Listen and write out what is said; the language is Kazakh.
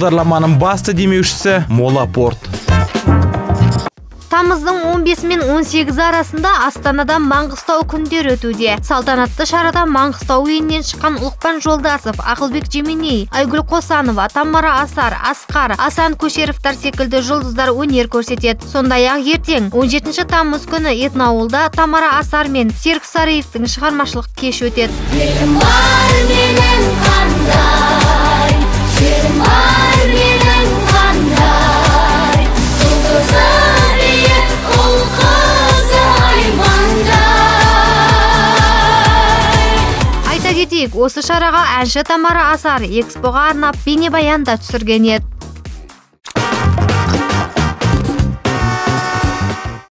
бағдарламаның басты демеушісі Мола Порт. Тамыздың 15 мен 18 арасында Астанадан Маңғыстау күндері өтуде. Салтанатты шарада Маңғыстау үйінен шыққан Ұлықпан Жолдасов, Ақылбек Жеменей, Айгүл Қосанова, Тамара Асар, Асқар, Асан Көшеровтар секілді жұлдыздар өнер көрсетеді. Сондай-ақ ертең 17 тамыз күні Этноауылда Тамара Асар мен Серік Сариевтің шығармашылық кеш өтеді. Осы шараға әнші Тамара Асар экспоға арнап бейнебаян да түсірген еді.